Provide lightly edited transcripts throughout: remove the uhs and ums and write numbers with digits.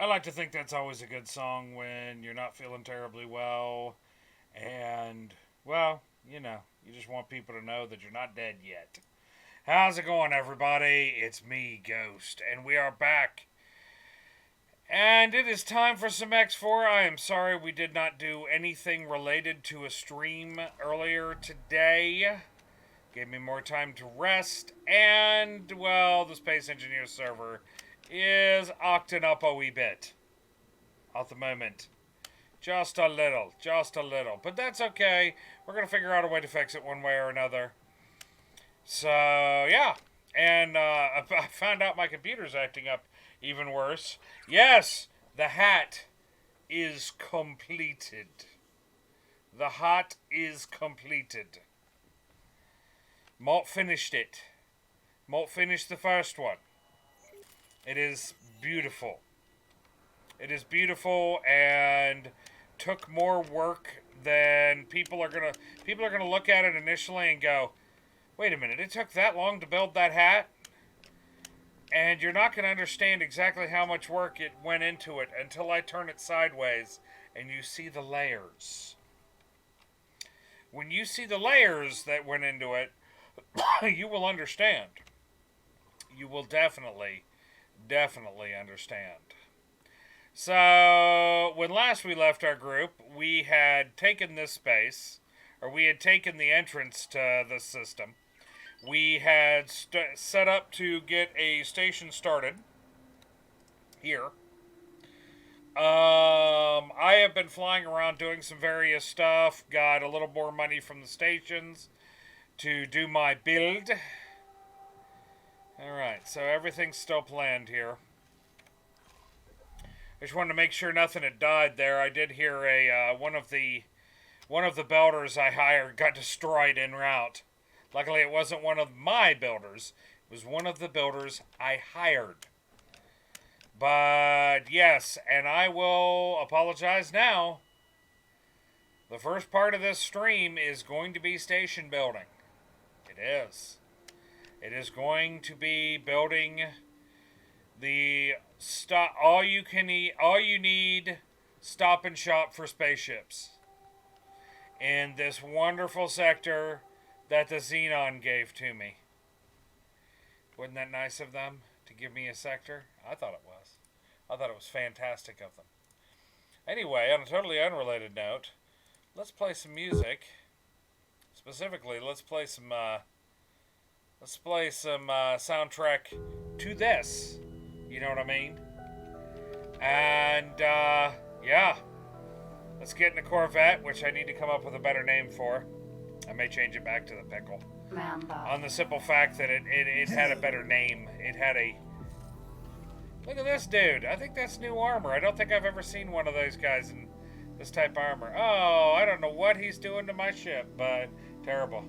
I like to think that's always a good song when you're not feeling terribly well, and, well, you just want people to know that you're not dead yet. How's it going, everybody? It's me, Ghost, and we are back. And it is time for some X4. I am sorry we did not do anything related to a stream earlier today. Gave me more time to rest, and, well, the Space Engineer server is octing up a wee bit at the moment. Just a little. But that's okay. We're going to figure out a way to fix it one way or another. So, yeah. And I found out my computer's acting up even worse. Yes, the hat is completed. The hat is completed. Malt finished it. Malt finished the first one. It is beautiful. It is beautiful and took more work than people are gonna look at it initially and go, wait a minute, it took that long to build that hat? And you're not gonna understand exactly how much work it went into it until I turn it sideways and you see the layers. When you see the layers that went into it, you will understand. You will definitely understand. So, when last we left our group, we had taken this space, or we had taken the entrance to this system. We had set up to get a station started here. I have been flying around doing some various stuff, got a little more money from the stations to do my build. Alright, so everything's still planned here. I just wanted to make sure nothing had died there. I did hear one of the builders I hired got destroyed en route. Luckily, it wasn't one of my builders. It was one of the builders I hired. But yes, and I will apologize now. The first part of this stream is going to be station building. It is. It is going to be building the all you need stop and shop for spaceships in this wonderful sector that the Xenon gave to me. Wasn't that nice of them to give me a sector? I thought it was. I thought it was fantastic of them. Anyway, on a totally unrelated note, let's play some music. Specifically, let's play some soundtrack to this. You know what I mean? And, yeah. Let's get in the Corvette, which I need to come up with a better name for. I may change it back to the Pickle. Mamba. On the simple fact that it had a better name. It had a... Look at this dude. I think that's new armor. I don't think I've ever seen one of those guys in this type of armor. Oh, I don't know what he's doing to my ship, but terrible.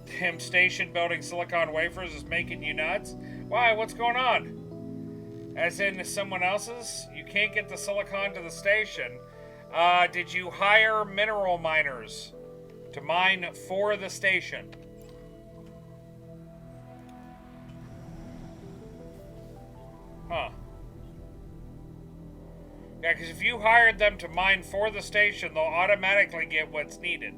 Him station building silicon wafers is making you nuts? Why? What's going on? As in someone else's? You can't get the silicon to the station. Did you hire mineral miners to mine for the station? Huh. Yeah, because if you hired them to mine for the station, they'll automatically get what's needed.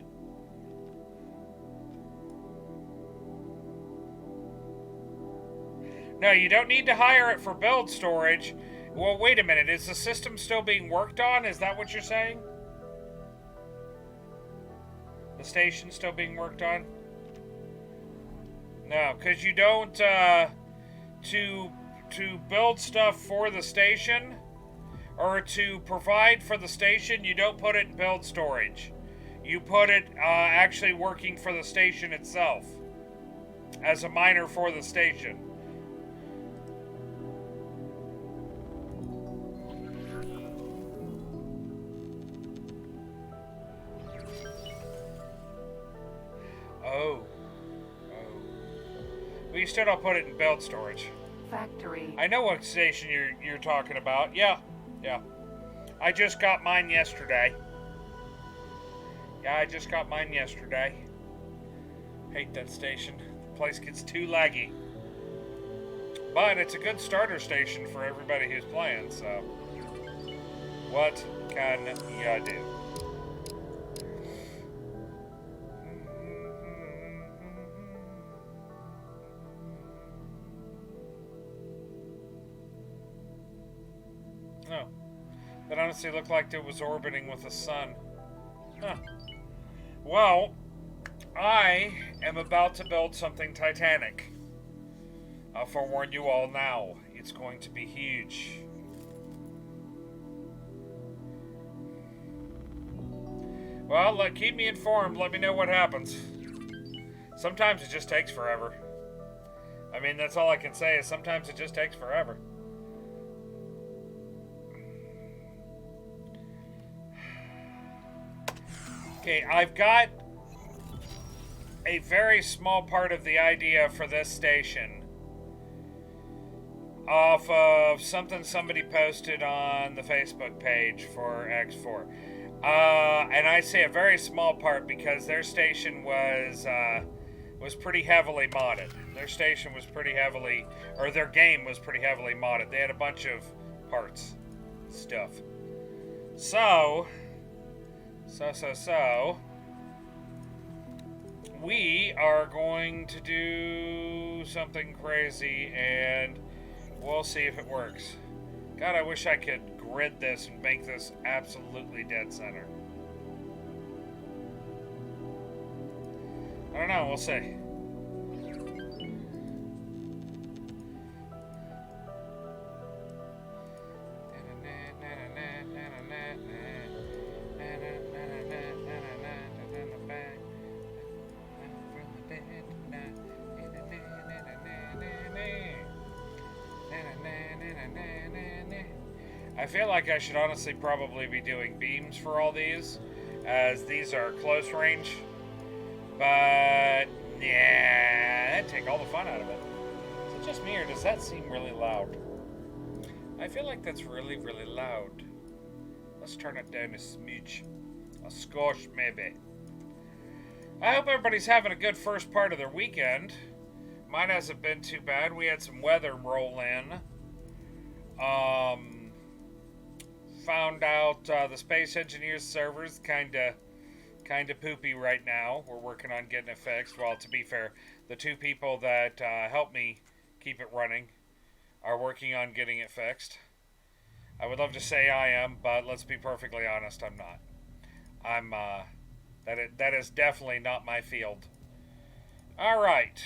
No, you don't need to hire it for build storage. Well, wait a minute. Is the system still being worked on? Is that what you're saying? The station's still being worked on? No, because you don't, to build stuff for the station, or to provide for the station, you don't put it in build storage. You put it, actually working for the station itself. As a miner for the station. Oh. Well, you still don't put it in build storage. Factory. I know what station you're talking about. Yeah. I just got mine yesterday. Hate that station. The place gets too laggy. But it's a good starter station for everybody who's playing, so what can ya do? No. That honestly looked like it was orbiting with the sun. Huh. Well, I am about to build something titanic. I'll forewarn you all now. It's going to be huge. Well, keep me informed. Let me know what happens. Sometimes it just takes forever. I mean, that's all I can say is sometimes it just takes forever. Okay, I've got a very small part of the idea for this station off of something somebody posted on the Facebook page for X4. And I say a very small part because their station was pretty heavily modded. Their station was pretty heavily, or their game was pretty heavily modded. They had a bunch of parts, stuff. So, we are going to do something crazy, and we'll see if it works. God, I wish I could grid this and make this absolutely dead center. I don't know, we'll see. I feel like I should honestly probably be doing beams for all these, as these are close range. But, yeah, that'd take all the fun out of it. Is it just me, or does that seem really loud? I feel like that's really, really loud. Let's turn it down a smidge. A skosh, maybe. I hope everybody's having a good first part of their weekend. Mine hasn't been too bad. We had some weather roll in. Found out the Space Engineers server's kind of poopy right now. We're working on getting it fixed. Well, to be fair, the two people that helped me keep it running are working on getting it fixed. I would love to say I am, but let's be perfectly honest, I'm not. That is definitely not my field. All right.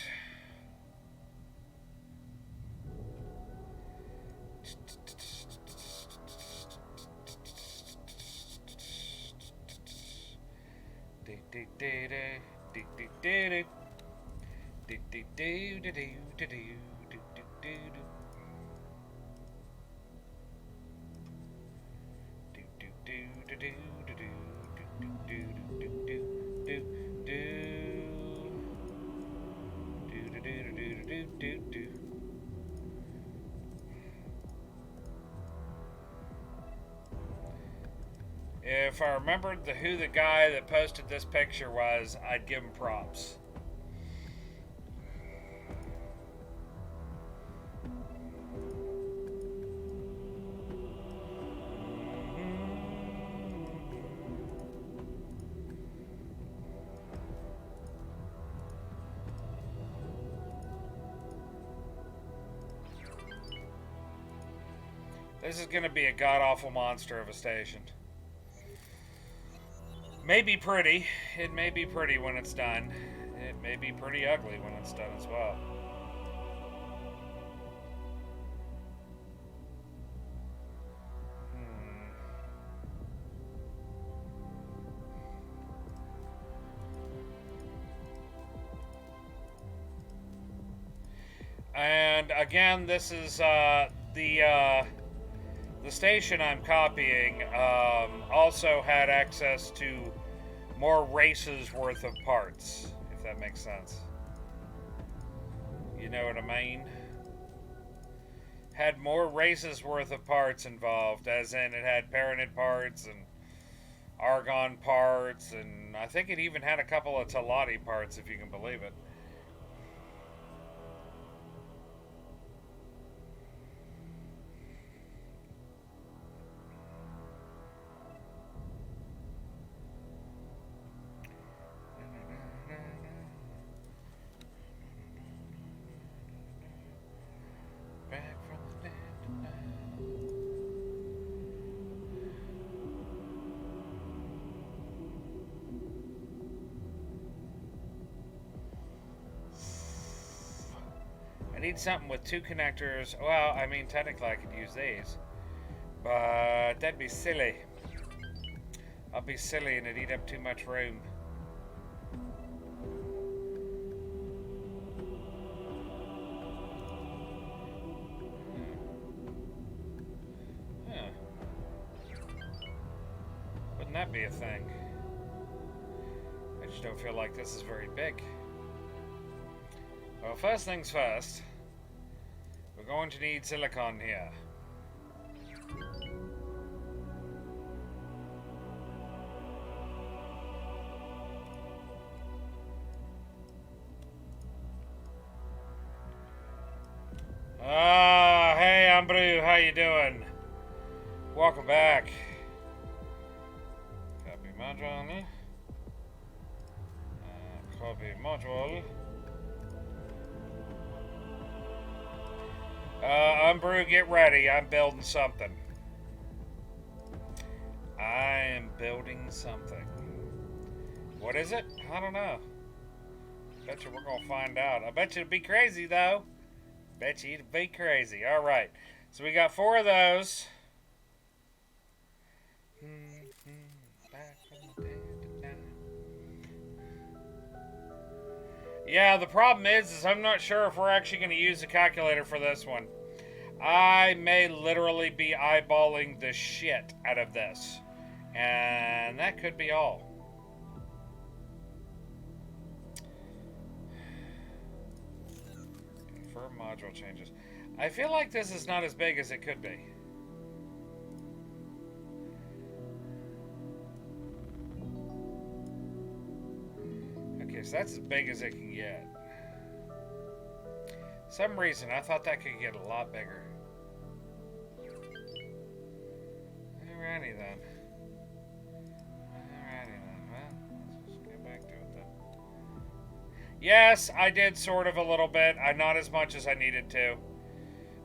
If I remembered who the guy that posted this picture was, I'd give him props. This is going to be a god-awful monster of a station. May be pretty. It may be pretty when it's done. It may be pretty ugly when it's done as well. And again, this is the station I'm copying also had access to more races worth of parts, if that makes sense. You know what I mean? Had more races worth of parts involved, as in it had Paranid parts and Argon parts, and I think it even had a couple of Talati parts, if you can believe it. need something with 2 connectors. Well, I mean, technically I could use these. But that'd be silly. I'll be silly and it'd eat up too much room. Huh. Wouldn't that be a thing? I just don't feel like this is very big. Well, first things first. We're going to need silicon here. Hey Ambrew, how you doing? Welcome back. Copy module. Copy module. Umbrew, get ready. I'm building something. I am building something. What is it? I don't know. Bet you we're gonna find out. I bet you it'd be crazy though. Bet you it'd be crazy. Alright. So we got 4 of those. Yeah, the problem is I'm not sure if we're actually going to use a calculator for this one. I may literally be eyeballing the shit out of this. And that could be all. Confirm module changes. I feel like this is not as big as it could be. Okay, so that's as big as it can get. Some reason I thought that could get a lot bigger. Alrighty then. Well, let's just get back to it then. Yes, I did sort of a little bit. Not as much as I needed to.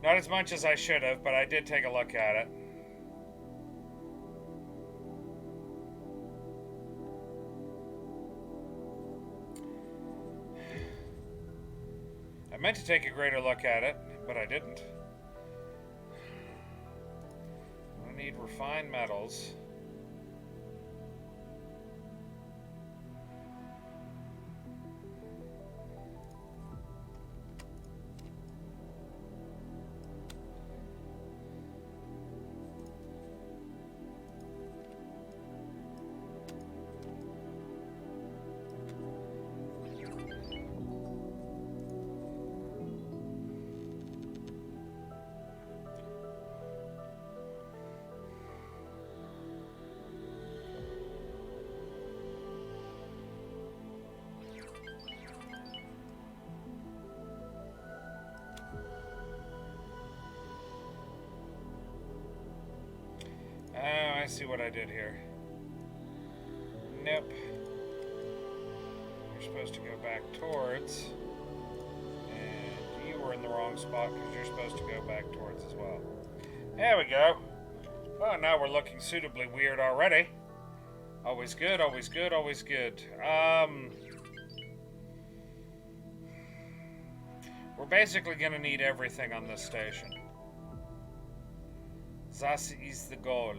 Not as much as I should have, but I did take a look at it. I meant to take a greater look at it, but I didn't. I need refined metals. I see what I did here. Nope. You're supposed to go back towards. And you were in the wrong spot because you're supposed to go back towards as well. There we go. Well, now we're looking suitably weird already. Always good, always good, always good. We're basically going to need everything on this station. That is the goal.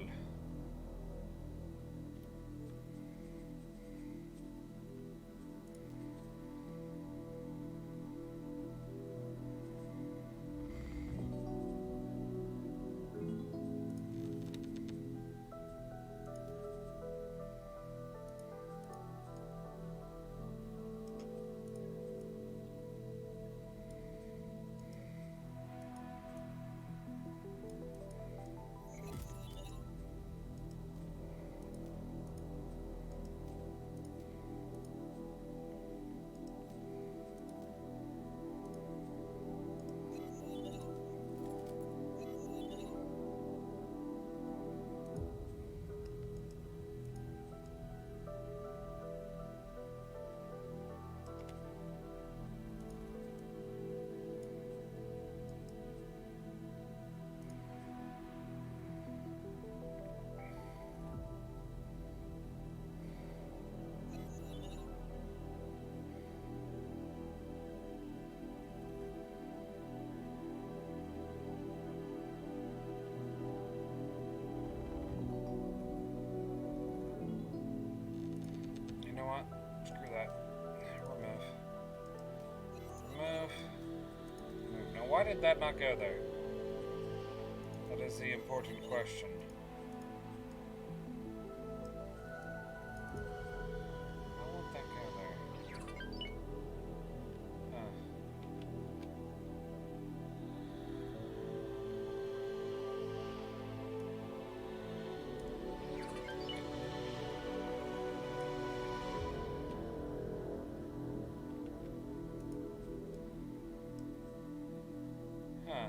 did that not go there? That is the important question. Why won't that go there? Huh. Huh.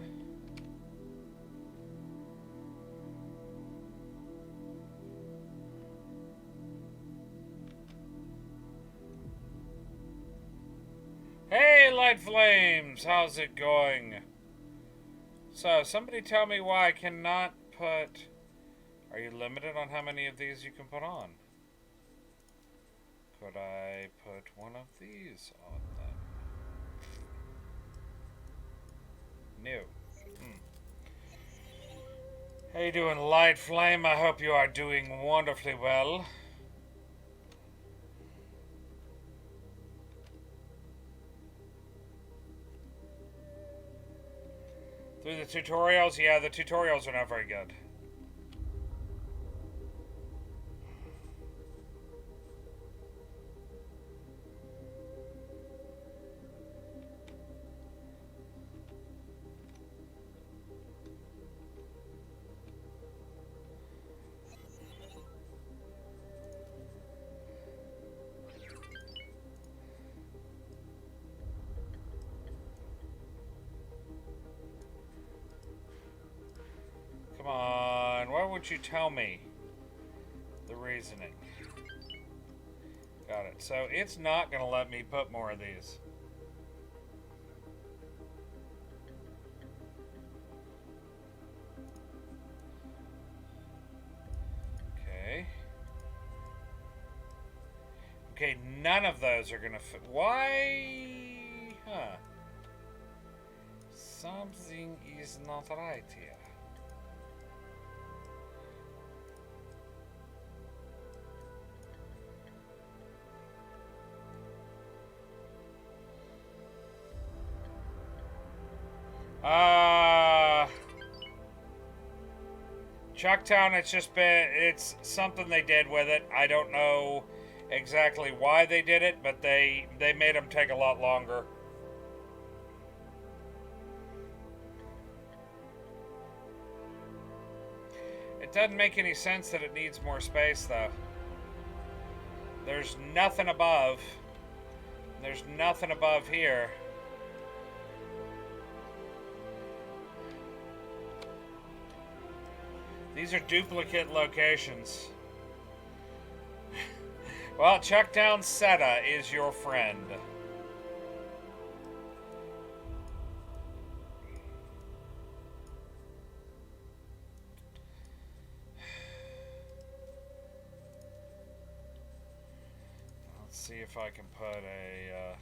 Hey, Light Flames! How's it going? So, somebody tell me why I cannot put... Are you limited on how many of these you can put on? Could I put one of these on then? No. How you doing, Light Flame? I hope you are doing wonderfully well. Through the tutorials? Yeah, the tutorials are not very good. Come on, why won't you tell me the reasoning? Got it. So it's not going to let me put more of these. Okay. Okay, none of those are going to fit. Why? Huh. Something is not right here. Chucktown, it's something they did with it. I don't know exactly why they did it, but they made them take a lot longer. It doesn't make any sense that it needs more space, though. There's nothing above. There's nothing above here. These are duplicate locations. Well, Chucktown Seta is your friend. Let's see if I can put a...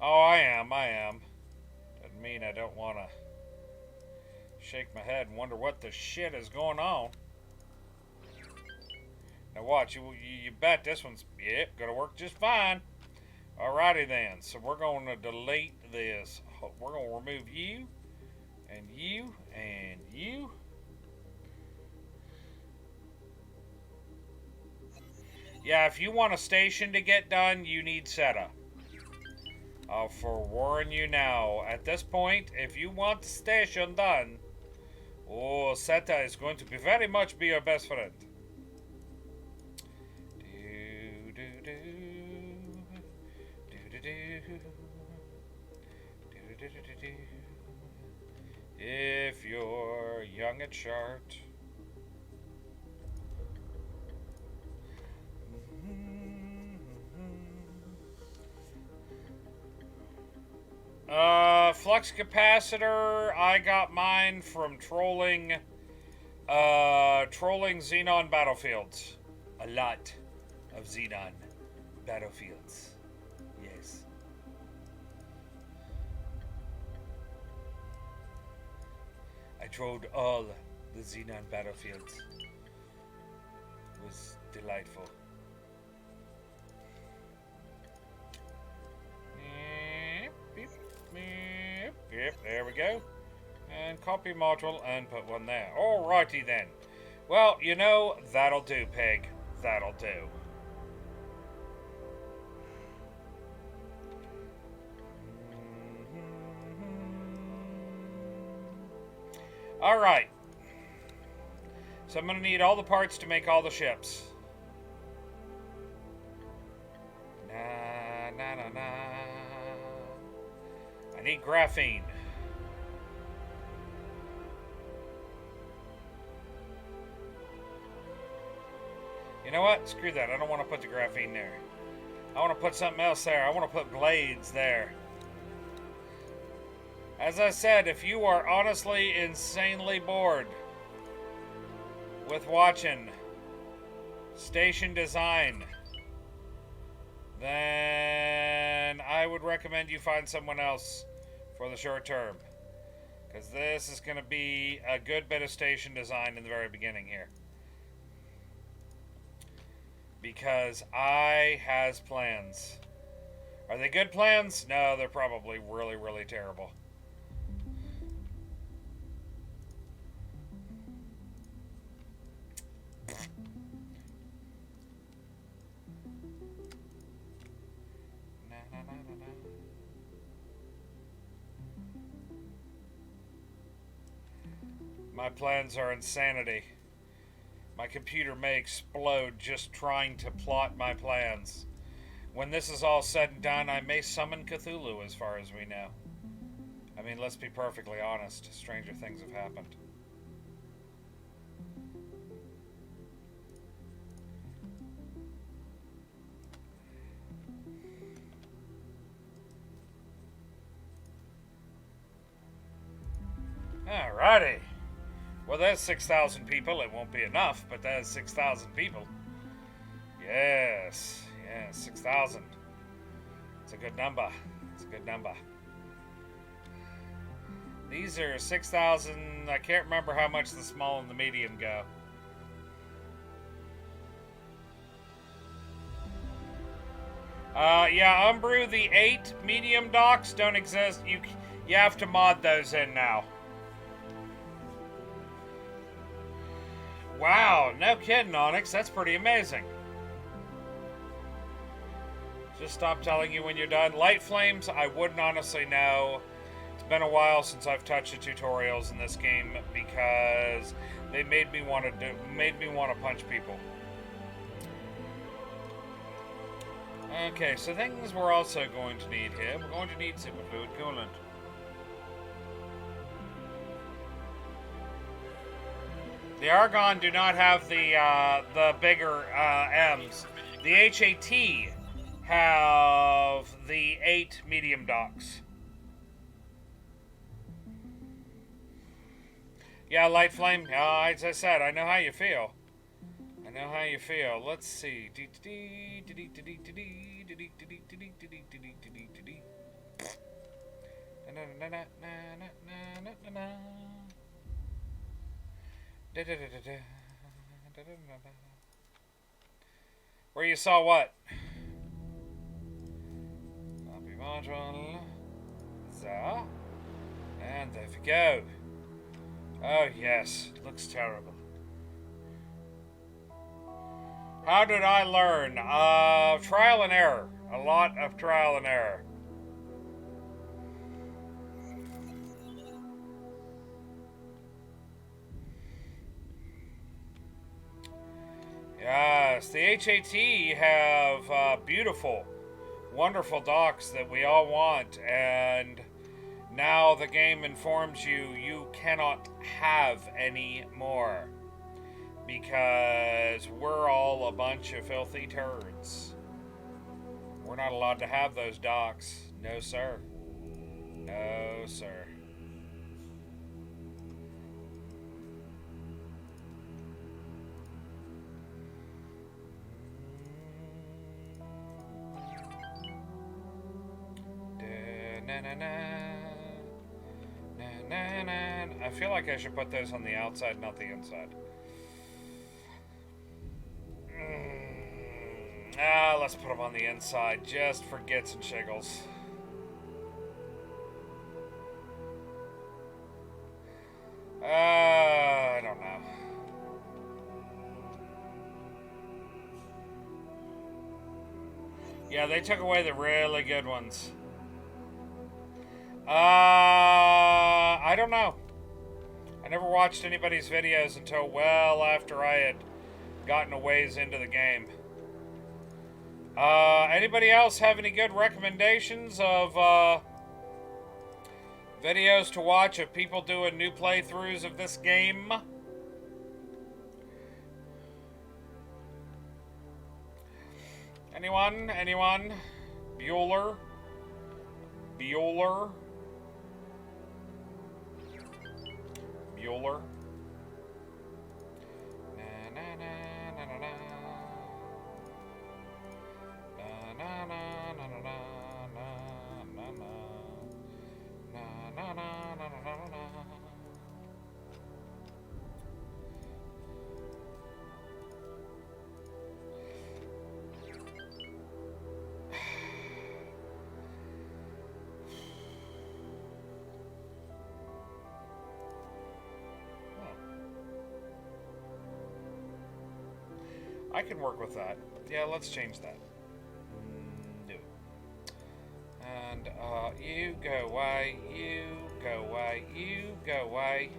Oh, I am. Doesn't mean I don't want to shake my head and wonder what the shit is going on. Now watch, you bet this one's, yep, gonna work just fine. Alrighty then, so we're going to delete this. We're going to remove you, and you, and you. Yeah, if you want a station to get done, you need setup. I'll forewarn you now. At this point, if you want the station done, oh, Seta is going to be very much be your best friend. If you're young at chart. Flux capacitor, I got mine from trolling Xenon battlefields. A lot of Xenon battlefields. Yes. I trolled all the Xenon battlefields. It was delightful. go. And copy module and put one there. Alrighty then. Well, you know, that'll do, pig. That'll do. Alright. So I'm going to need all the parts to make all the ships. I need graphene. You know what? Screw that. I don't want to put the graphene there. I want to put something else there. I want to put blades there. As I said, if you are honestly insanely bored with watching station design, then I would recommend you find someone else for the short term. Because this is going to be a good bit of station design in the very beginning here. Because I has plans. Are they good plans? No, they're probably really, really terrible. My plans are insanity. My computer may explode just trying to plot my plans. When this is all said and done, I may summon Cthulhu as far as we know. I mean, let's be perfectly honest. Stranger things have happened. Alrighty. Well, there's 6,000 people. It won't be enough, but there's 6,000 people. Yes. Yes, 6,000. It's a good number. It's a good number. These are 6,000. I can't remember how much the small and the medium go. Yeah, Umbrew, the 8 medium docks don't exist. You have to mod those in now. Wow, no kidding, Onyx. That's pretty amazing. Just stop telling you when you're done. Light flames, I wouldn't honestly know. It's been a while since I've touched the tutorials in this game because they made me want to punch people. Okay, so things we're also going to need here. We're going to need superfluid coolant. The Argon do not have the bigger M's. The HAT have the 8 medium docks. Yeah, Light Flame. As I said, I know how you feel. I know how you feel. Let's see. Where you saw what? Copy module. There. And there we go. Oh yes, it looks terrible. How did I learn? Trial and error. A lot of trial and error. Yes, the HAT have beautiful, wonderful docks that we all want, and now the game informs you you cannot have any more because we're all a bunch of filthy turds. We're not allowed to have those docks. No, sir. No, sir. I feel like I should put those on the outside, not the inside. Let's put them on the inside, just for gits and shiggles. Yeah, they took away the really good ones. I don't know. I never watched anybody's videos until well after I had gotten a ways into the game. Anybody else have any good recommendations of videos to watch of people doing new playthroughs of this game? Anyone? Anyone? Bueller? Bueller? Bueller? Na na na na na na. Na na na na na na na na na na na na na. I can work with that. Yeah, let's change that. No. And, you go away, you go away, you go away.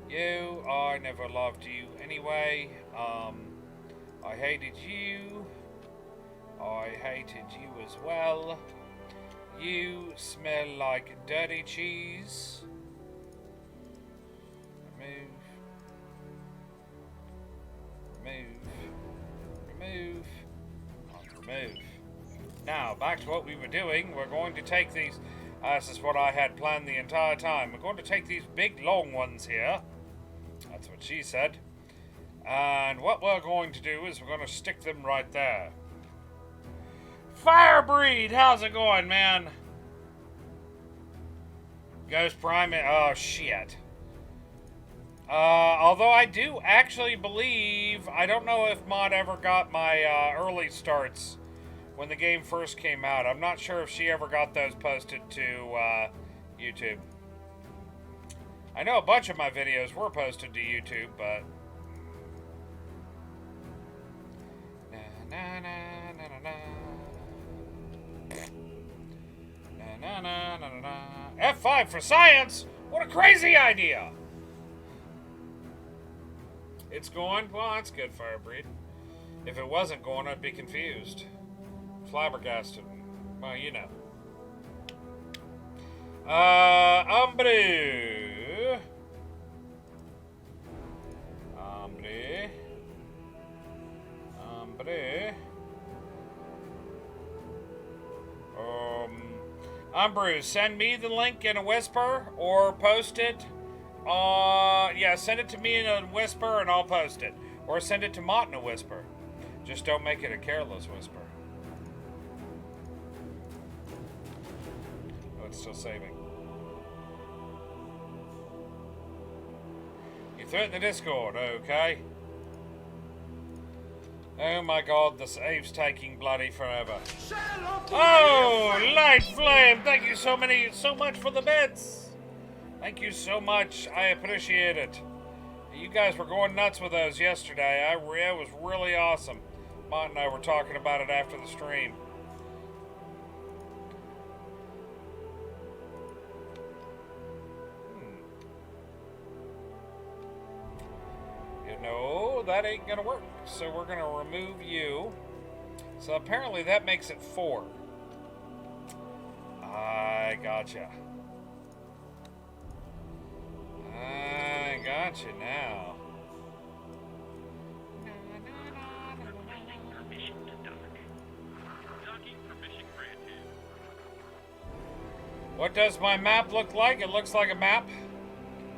You, I never loved you anyway. I hated you. I hated you as well. You smell like dirty cheese. Remove. Remove. Remove. Remove. Now, back to what we were doing. We're going to take these... this is what I had planned the entire time. We're going to take these big, long ones here. That's what she said. And what we're going to do is we're going to stick them right there. Firebreed! How's it going, man? Ghost Prime... Oh, shit. Although I do actually believe, I don't know if Mod ever got my early starts when the game first came out. I'm not sure if she ever got those posted to YouTube. I know a bunch of my videos were posted to YouTube, but... Na, na, na, na, na, na. Na, na, na, na, na. F5 for science! What a crazy idea! It's going? Well, that's good, Firebreed. If it wasn't going, I'd be confused. Flabbergasted. Well, you know. Hombre. Hombre. Hombre. Hombre, send me the link in a whisper or post it. Yeah, send it to me in a whisper and I'll post it. Or send it to Mott in a whisper. Just don't make it a careless whisper. Oh, it's still saving. You threw it in the Discord, okay. Oh my god, the save's taking bloody forever. Oh, Light Flame, thank you so much for the bits. Thank you so much. I appreciate it. You guys were going nuts with those yesterday. It was really awesome. Mont and I were talking about it after the stream. You know, that ain't gonna work. So we're gonna remove you. So apparently that makes it 4. I gotcha. I got you now. What does my map look like? It looks like a map.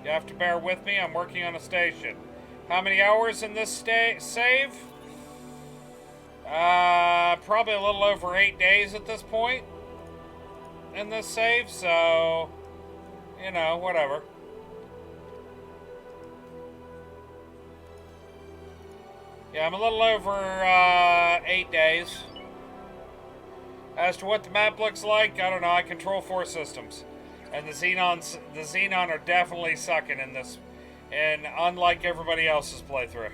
You have to bear with me. I'm working on a station. How many hours in this save? Probably a little over 8 days at this point in this save. So, you know, whatever. Yeah, I'm a little over 8 days. As to what the map looks like, I don't know. I control 4 systems, and the Xenon are definitely sucking in this, and unlike everybody else's playthrough.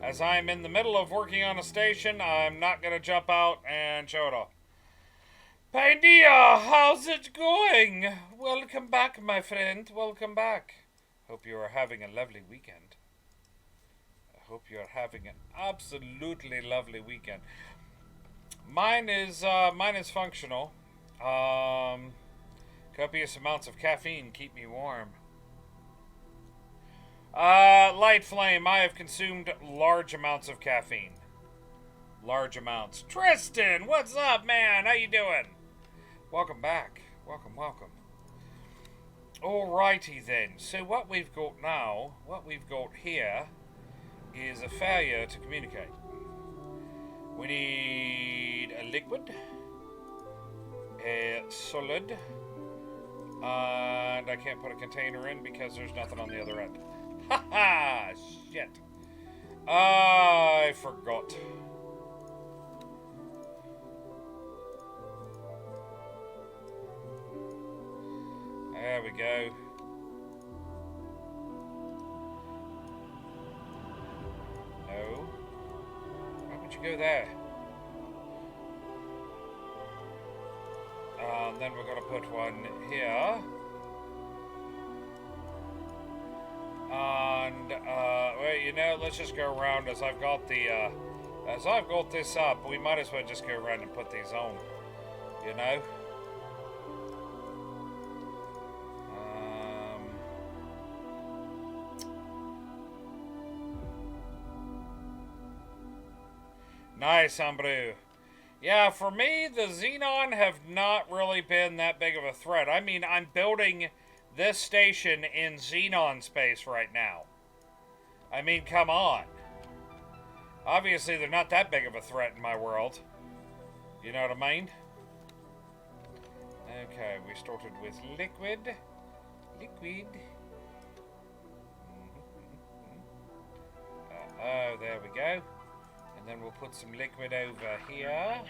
As I'm in the middle of working on a station, I'm not going to jump out and show it off. Painia, how's it going? Welcome back, my friend. Welcome back. Hope you are having a lovely weekend. I hope you are having an absolutely lovely weekend. Mine is functional. Copious amounts of caffeine keep me warm. Light Flame, I have consumed large amounts of caffeine. Large amounts. Tristan, what's up, man? How you doing? Welcome back. Welcome, welcome. Alrighty then. So what we've got now, what we've got here, is a failure to communicate. We need a liquid, a solid, and I can't put a container in because there's nothing on the other end. Haha! Shit. I forgot. There we go. No. Why would you go there? Then we're going to put one here. And, well, you know, let's just go around as I've got this up. We might as well just go around and put these on. You know? Nice, Ambrew. Yeah, for me, the Xenon have not really been that big of a threat. I mean, I'm building this station in Xenon space right now. I mean, come on. Obviously, they're not that big of a threat in my world. You know what I mean? Okay, we started with liquid. Liquid. Oh, there we go. And then we'll put some liquid over here.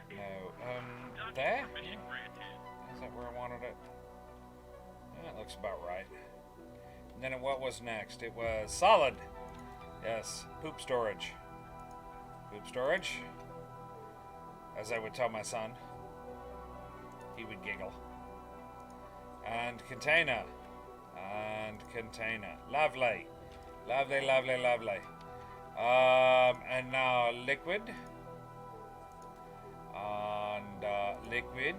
No, there? Is that where I wanted it? That looks about right. And then what was next? It was solid. Yes, poop storage. Poop storage. As I would tell my son. He would giggle. And container. And container. Lovely. Lovely, lovely, lovely. And now liquid. And liquid.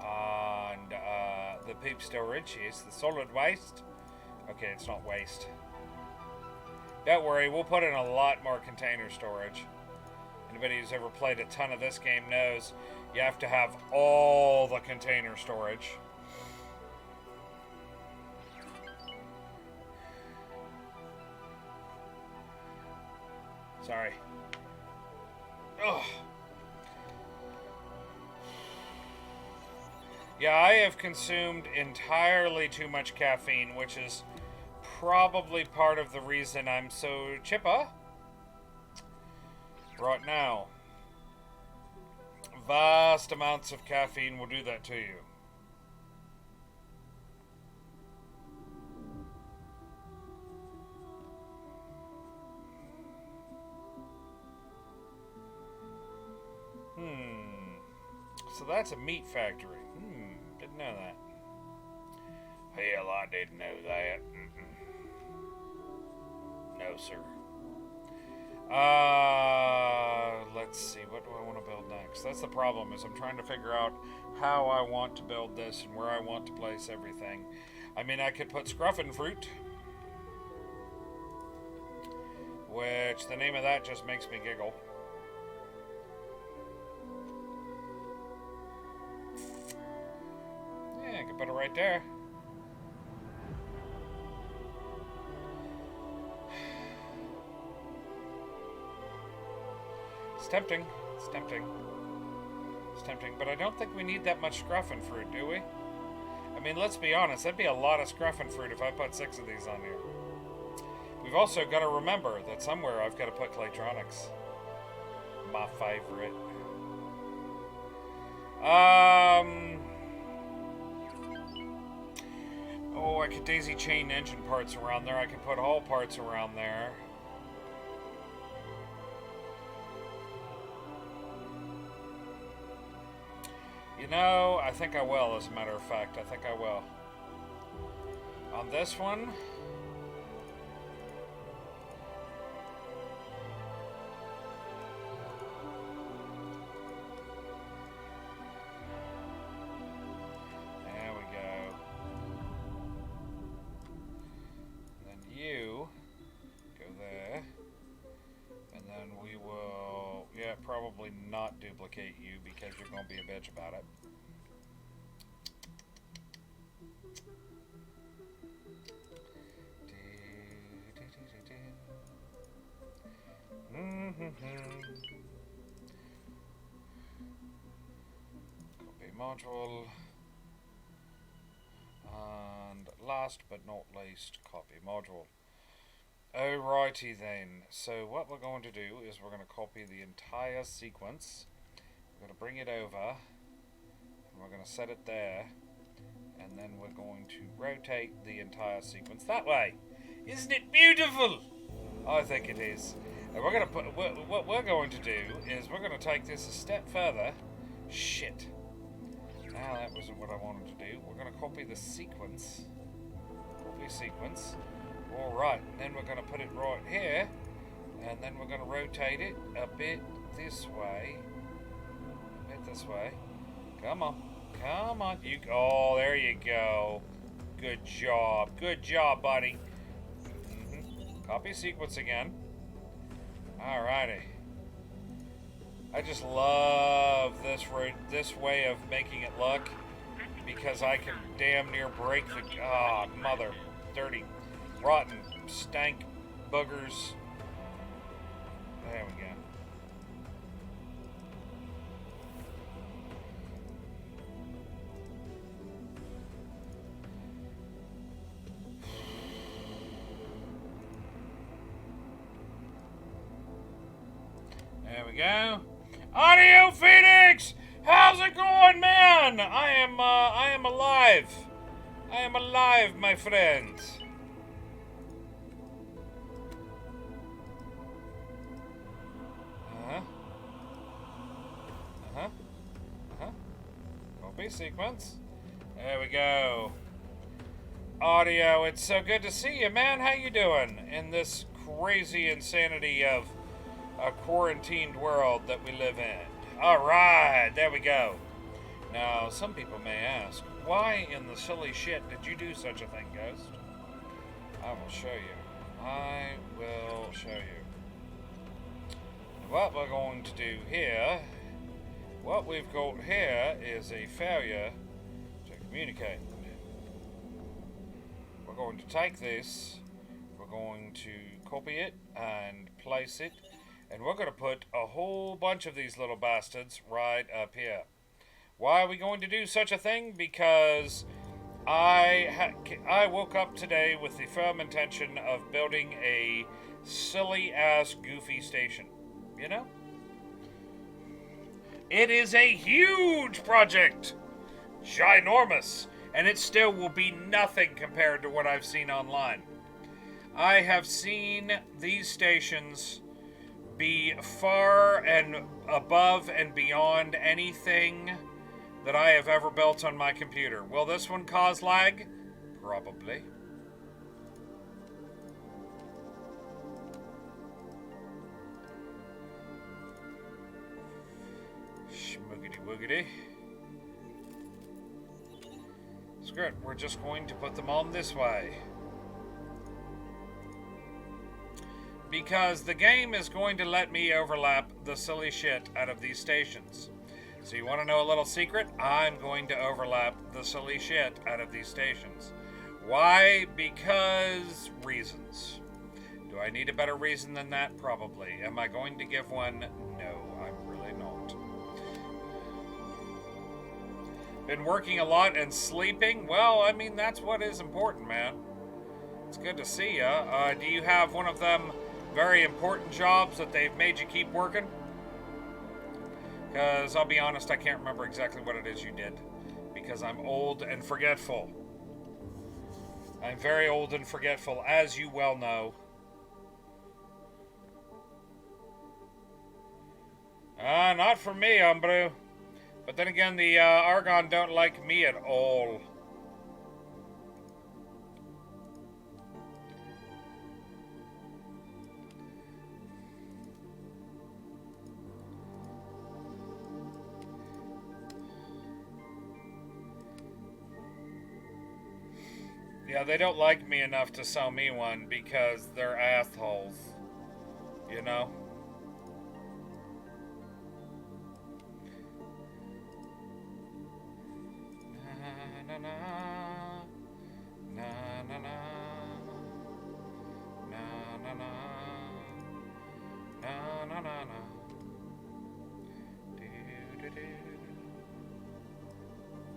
And the poop storage is the solid waste. Okay, it's not waste. Don't worry, we'll put in a lot more container storage. Anybody who's ever played a ton of this game knows you have to have all the container storage. Sorry. Ugh. Yeah, I have consumed entirely too much caffeine, which is probably part of the reason I'm so chipper right now. Vast amounts of caffeine will do that to you. So that's a meat factory. Didn't know that. Hell, I didn't know that. No, sir. Let's see. What do I want to build next? That's the problem, is I'm trying to figure out how I want to build this and where I want to place everything. I mean, I could put scruffin' fruit, which the name of that just makes me giggle. Yeah, I could put it right there. It's tempting. It's tempting. It's tempting, but I don't think we need that much scruffin' fruit, do we? I mean, let's be honest, that'd be a lot of scruffin' fruit if I put 6 of these on here. We've also got to remember that somewhere I've got to put Claytronics. My favorite. Oh, I could daisy chain engine parts around there. I could put hull parts around there. You know, I think I will, as a matter of fact. I think I will. On this one... There we go. Then you go there. And then we will... Yeah, probably not duplicate you because you're going to be a bitch about it. Copy module. And last but not least, copy module. Alrighty then. So what we're going to do is we're going to copy the entire sequence. We're going to bring it over. And we're going to set it there. And then we're going to rotate the entire sequence that way. Isn't it beautiful? I think it is. And we're going to put... What we're going to do is we're going to take this a step further. Shit. Now that wasn't what I wanted to do. We're going to copy the sequence. Copy sequence. Alright, then we're going to put it right here. And then we're going to rotate it a bit this way. A bit this way. Come on. Come on. Oh, there you go. Good job. Good job, buddy. Copy sequence again. Alrighty. I just love this way of making it look because I can damn near break the mother dirty rotten stank boogers. There we go. There we go. Audio Phoenix! How's it going, man? I am alive. I am alive, my friends. Copy sequence. There we go. Audio, it's so good to see you, man. How you doing in this crazy insanity of a quarantined world that we live in? Alright, there we go. Now, some people may ask, why in the silly shit did you do such a thing, Ghost? I will show you. I will show you. What we're going to do here, what we've got here is a failure to communicate. We're going to take this, we're going to copy it and place it, and we're going to put a whole bunch of these little bastards right up here. Why are we going to do such a thing? Because I woke up today with the firm intention of building a silly-ass, goofy station. You know? It is a huge project! Ginormous! And it still will be nothing compared to what I've seen online. I have seen these stations be far and above and beyond anything that I have ever built on my computer. Will this one cause lag? Probably. Schmoogity woogity. Screw it, we're just going to put them on this way. Because the game is going to let me overlap the silly shit out of these stations. So you want to know a little secret? I'm going to overlap the silly shit out of these stations. Why? Because reasons. Do I need a better reason than that? Probably. Am I going to give one? No, I'm really not. Been working a lot and sleeping? Well, I mean, that's what is important, man. It's good to see ya. Do you have one of them very important jobs that they've made you keep working? Because I'll be honest, I can't remember exactly what it is you did. Because I'm old and forgetful. I'm very old and forgetful, as you well know. Not for me, hombre. But then again, the Argon don't like me at all. Yeah, they don't like me enough to sell me one because they're assholes. You know? Na na na na na na na na na na na na.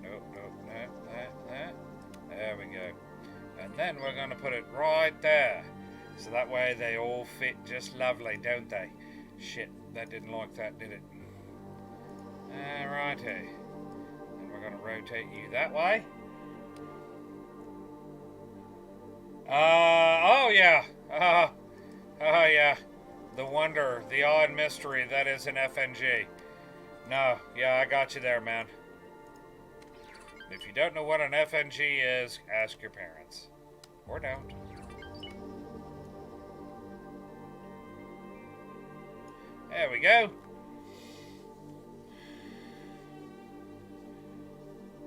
Nope, nope, there we go. And then we're going to put it right there. So that way they all fit just lovely, don't they? Shit, that didn't like that, did it? Alrighty. And we're going to rotate you that way. Oh yeah. Oh yeah. The wonder, the awe and mystery that is an FNG. No, yeah, I got you there, man. If you don't know what an FNG is, ask your parents. Or don't. There we go.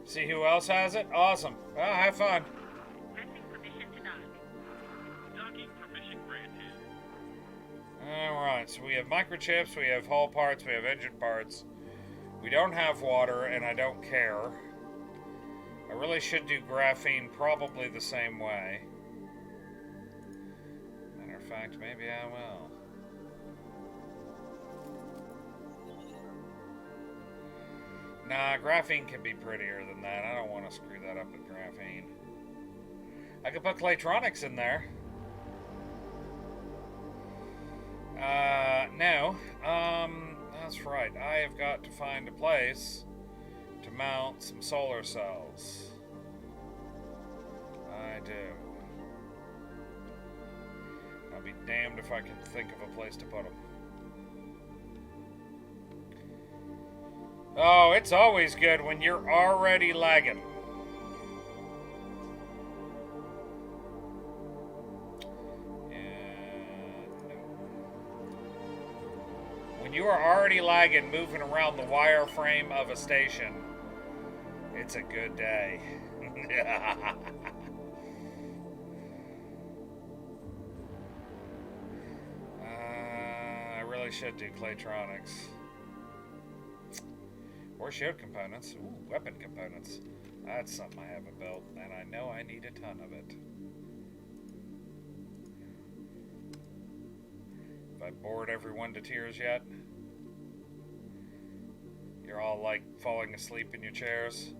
See who else has it? Awesome. Well, have fun. Granting permission to dock. Docking permission granted. Alright, so we have microchips, we have hull parts, we have engine parts. We don't have water, and I don't care. I really should do graphene probably the same way. Matter of fact, maybe I will. Nah, graphene can be prettier than that. I don't want to screw that up with graphene. I could put Claytronics in there. No. That's right. I have got to find a place to mount some solar cells. I do. I'll be damned if I can think of a place to put them. Oh, it's always good when you're already lagging. When you are already lagging moving around the wireframe of a station, it's a good day. I really should do Claytronics. Or shield components. Ooh, weapon components. That's something I haven't built, and I know I need a ton of it. Have I bored everyone to tears yet? You're all like falling asleep in your chairs.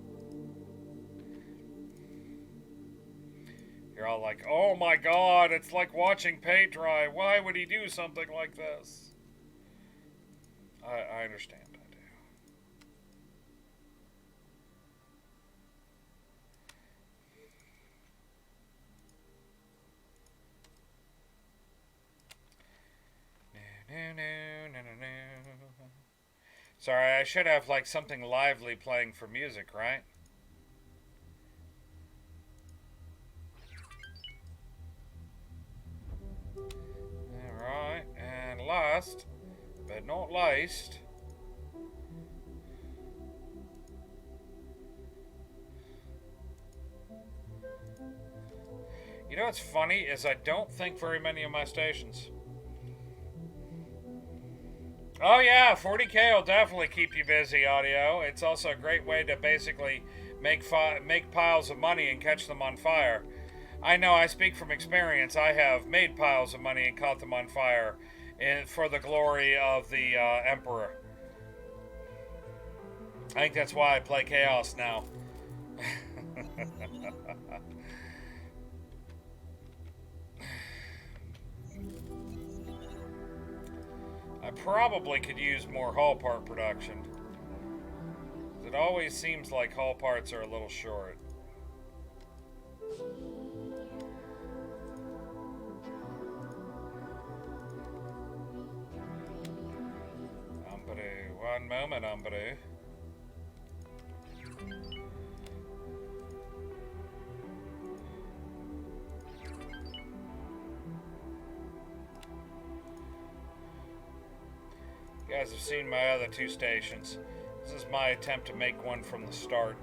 You're all like, oh my god, it's like watching paint dry. Why would he do something like this? I understand. Sorry, I should have like something lively playing for music, right? Alright, and last, but not least, you know what's funny is I don't think very many of my stations. Oh yeah, 40K will definitely keep you busy, audio. It's also a great way to basically make piles of money and catch them on fire. I know, I speak from experience. I have made piles of money and caught them on fire for the glory of the Emperor. I think that's why I play Chaos now. I probably could use more hull part production. It always seems like hull parts are a little short. One moment, Umbadoo. You guys have seen my other 2 stations. This is my attempt to make one from the start.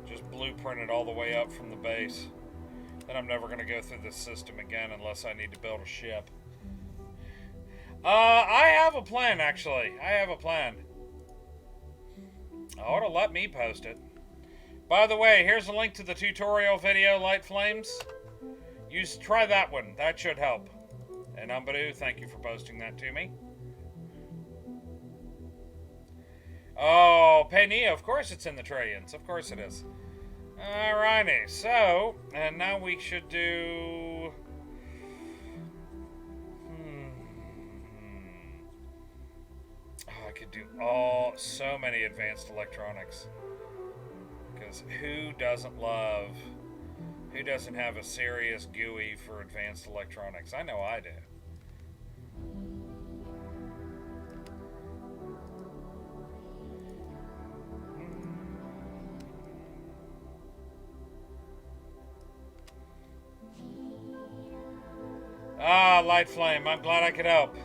Just blueprint it all the way up from the base. Then I'm never going to go through this system again unless I need to build a ship. I have a plan, actually. I have a plan. I ought to let me post it. By the way, here's a link to the tutorial video, Light Flames. Try that one. That should help. And Umbadoo, thank you for posting that to me. Oh, Pania, of course it's in the Trillions. Of course it is. Alrighty, so, and now we should do... Oh, I could do so many advanced electronics. Because who doesn't have a serious GUI for advanced electronics? I know I do. Ah, Light Flame, I'm glad I could help.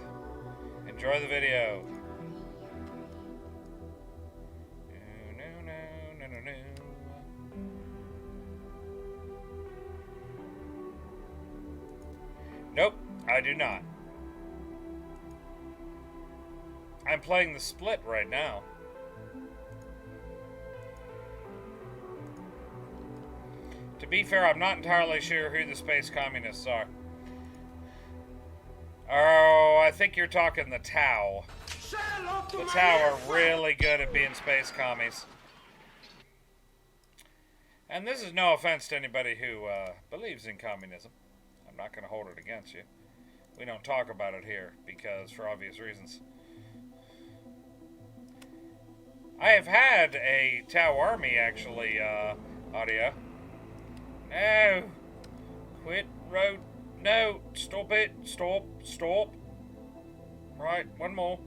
Enjoy the video. Nope, I do not. I'm playing the Split right now. To be fair, I'm not entirely sure who the space communists are. Oh, I think you're talking the Tau. The Tau are really good at being space commies. And this is no offense to anybody who believes in communism. I'm not going to hold it against you. We don't talk about it here because, for obvious reasons. I have had a Tau army, actually, audio. No! Quit road. No! Stop it! Stop! Stop! Right, one more.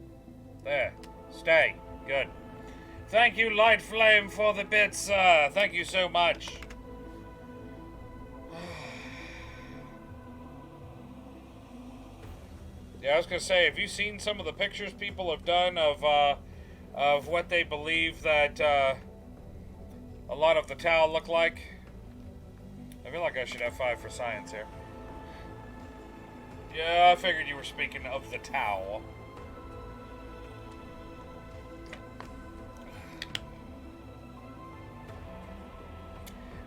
There. Stay. Good. Thank you, Light Flame, for the bits, thank you so much. Yeah, I was gonna say, have you seen some of the pictures people have done of what they believe that a lot of the Tau look like? I feel like I should have 5 for science here. Yeah, I figured you were speaking of the Tau.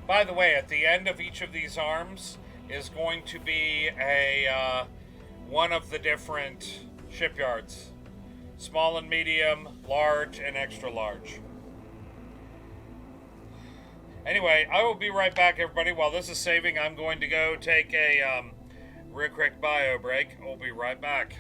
By the way, at the end of each of these arms is going to be a one of the different shipyards. Small and medium, large, and extra large. Anyway, I will be right back, everybody. While this is saving, I'm going to go take a real quick bio break. I'll be right back.